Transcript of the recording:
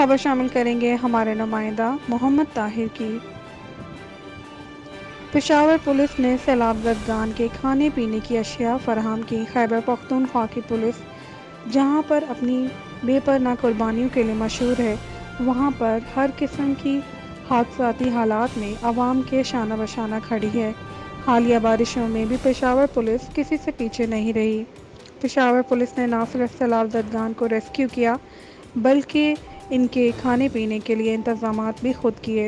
खबर शामिल करेंगे हमारे नुमाइंदा मोहम्मद ताहिर की। पेशावर पुलिस ने सैलाब ज़दगान के खाने पीने की अशिया फराहम की। खैबर पख्तूनख्वा की पुलिस जहां पर अपनी बेपनाह कुर्बानियों के लिए मशहूर है, वहां पर हर किस्म की हादसाती हालात में आवाम के शाना बशाना खड़ी है। हालिया बारिशों में भी पेशावर पुलिस किसी से पीछे नहीं रही। पेशावर पुलिस ने न सिर्फ सैलाब ज़दगान को रेस्क्यू किया, बल्कि इनके खाने पीने के लिए इंतजामात भी खुद किए।